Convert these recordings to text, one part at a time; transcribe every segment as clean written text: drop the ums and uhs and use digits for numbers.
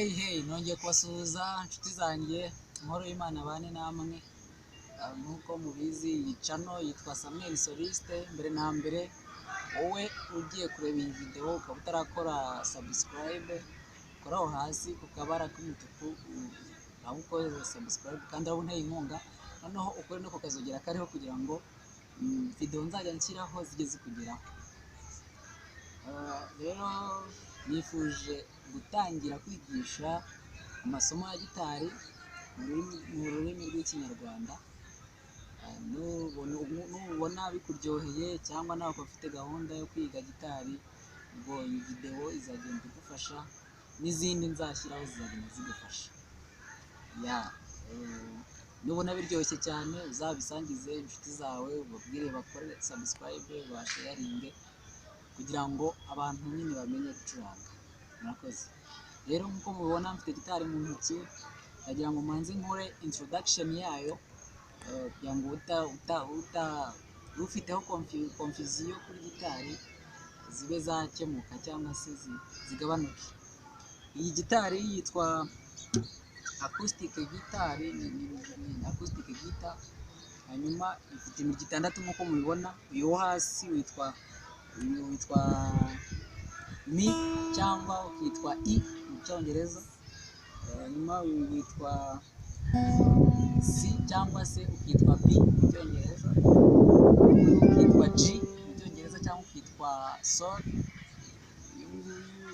Hey nongeye kubasuhuza inshuti zanjye nkoro y'Imana bane namwe nkuko mubizi iyi channel yitwa Samuel Soliste. Mbere na mbere wowe ugiye kureba iyi video ukaba utarakora subscribe, kora aho hasi ku kabara k'umutuku naho ukoze subscribe kandi urabona inkunga, noneho ukore no kukazogera kariho kugira ngo video nzajya nshyiraho zigeze kugeraho. Rero nifuje gutangira kwigisha amasomo ya gitari mu rurimi rw'Ikinyarwanda. Nubona bikuryoheye cyangwa nawe ufite gahunda yo kwiga gitari, ubwo iyi video izagenda igufasha n'izindi nzashyiraho zizagenda zigufasha. Nubona biryoshye cyane uzabisangize inshuti zawe, ubabwire bakore subscribe, basharinge kugira ngo abantu nyine bamenye gucuranga. Murakoze. Rero nkuko mubibona mfite gitari mu ntoki, ndagira ngo manze nkore introduction yayo kugira ngo ufiteho confusion kuri gitari zibe zakemuka cyangwa se zigabanuke. Iyi gitari yitwa acoustic guitar, ni acoustic guitar. Hanyuma ifite imirya itandatu nkuko mubibona. Uyu wo hasi witwa mi cyangwa ukitwa i mu Cyongereza. Hanyuma uyu witwa c cyangwa se ukitwa b mu Cyongereza. Uyu ukitwa g mu Cyongereza cyangwa ukitwa sol. Uyu nguyu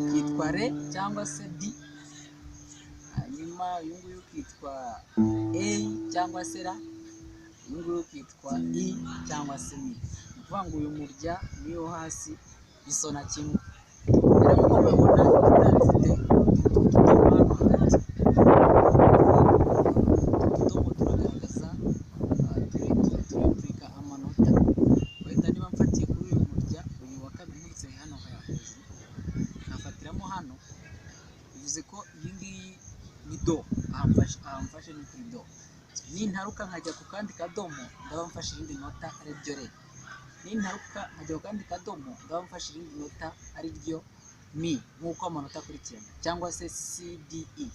ukitwa re cyangwa se d. Hanyuma uyu nguyu ukitwa a cyangwa se ra. Uyu nguyu ukitwa i cyangwa se mi. Ni ukuvuga ngo uyu murya niyo hasi bisona kimwe. Rero nk'uko mubibona gitari ifite utudomo hano hagati. Utudomo turagaragaza turepurika amanota. Wenda niba mfatiye kuri uyu murya, uyu wa kabiri nturutse hano hejuru nkafatiramo hano, bivuze ko iyi ngiyi ni do. Ahamfashe ni kuri do. Nintaruka nkajya ku kandi kadomo ndaba mfashe irindi nota ari ryo re. Nintaruka nkajya ku kandi kadomo ndaba mfashe irindi nota ari ryo mi, nk'uko amanota akurikirana, cyangwa se c d e.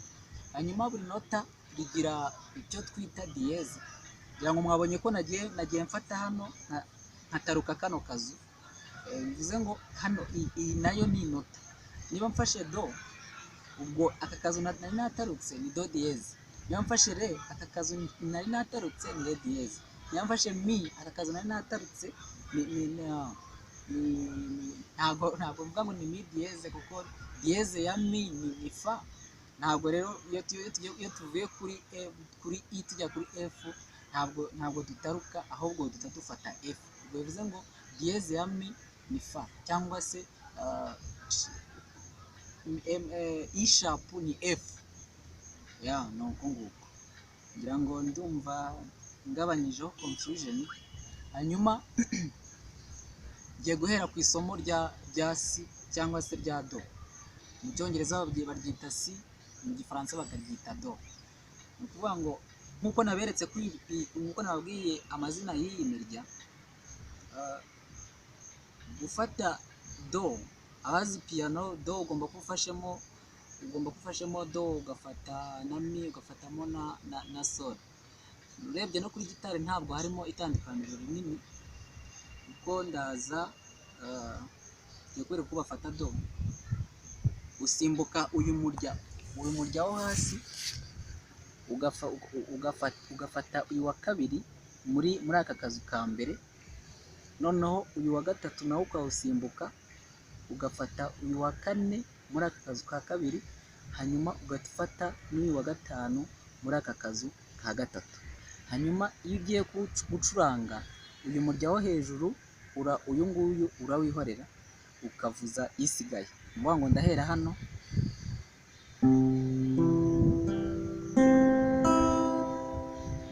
Hanyuma buri nota rigira icyo twita diyeze. Kugira ngo mwabonye ko nagiye mfata hano nkataruka kano kazu, bivuze ngo hano iyi nayo ni inota. Niba mfashe do, ubwo aka kazu nari natarutse ni do diyeze. Niba mfashe re, aka kazu nari natarutse ni re diyeze. Niba mfashe mi, aka kazu nari natarutse ntabwo mvuga ngo ni mi diyeze, kuko diyeze ya mi ni fa. Ntabwo rero iyo tuvuye kuri i tujya kuri f ntabwo dutaruka, ahubwo duhita dufata f. Ubwo bivuze ngo diyeze ya mi ni fa, cyangwa se e sharp ni f. Ni uko nguko. Ngira ngo ndumva ngabanyijeho confusion. Hanyuma ngiye guhera ku isomo rya si cyangwa se rya do. Mu Cyongereza baryita si, mu Gifaransa bakaryita do. Ni ukuvuga ngo nk'uko naberetse nk'uko nababwiye amazina y'iyi mirya, gufata do, abazi piano, do ugomba kufashemo do, ugafata na mi, ugafatamo na sol. Urebye no kuri gitari ntabwo harimo itandukaniro rinini, kuko ndaza kwereka uko bafata do. Usimbuka uyu murya wo hasi, ugafata uyu wa kabiri muri aka kazu ka mbere. Noneho uyu wa gatatu nawo ukawusimbuka, ugafata uyu wa kane muri aka kazu ka kabiri. Hanyuma ugafata n'uyu wa gatanu muri aka kazu ka gatatu. Hanyuma iyo ugiye gucuranga uyu murya wo hejuru, uyu nguyu urawihorera ukavuza isigaye. Ni ukuvuga ngo ndahera hano,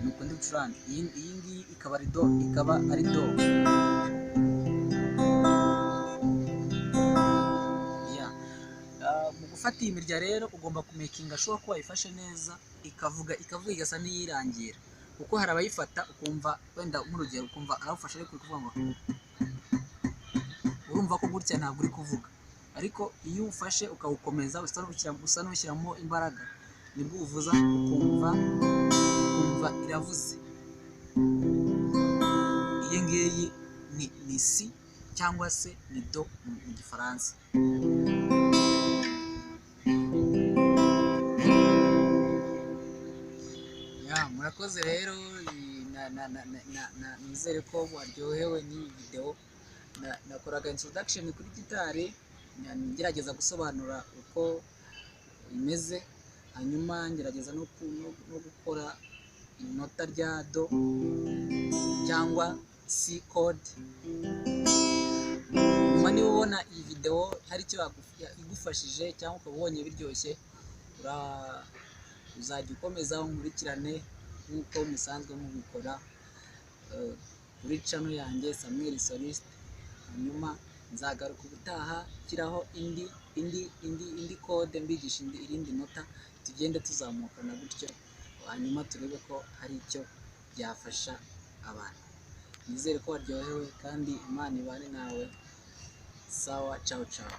nuko ndi gucuranga. Iyi ngiyi ikaba ari do. Mu gufata iyi mirya rero ugomba kumekinga sure ko wayifashe neza, ikavuga igasa n'iyirangira. Kuko hari abayifata ukumva wenda nk'urugero ukumva arawufashe ariko uri kuvuga ngo urumva ko gutya ntabwo uri kuvuga. ariko iyo ufashe ukawukomeza usa n'ushyiramo imbaraga nibwo uvuza ukumva iravuze. Iyi ngiyi ni si cyangwa se ni do mu gifaransa. Murakoze rero, nizere ko waryohewe n'iyi video. Nakoraga introduction kuri gitari ngerageza gusobanura uko imeze, hanyuma ngerageza no gukora inota rya do cyangwa C code. Nyuma niba ubona iyi video hari icyo igufashije cyangwa ukaba ubonye biryoshye, uzajya ukomeza unkurikirane nk'uko musanzwe mubikora kuri channel yanjye Samuel Soliste. Hanyuma nzagaruka ubutaha nshyiraho indi code, mbigisha irindi nota, tugende tuzamukana gutyo, hanyuma turebe ko hari icyo byafasha abantu. Nizere ko waryohewe kandi Imana ibane nawe. Sawa, ciao ciao.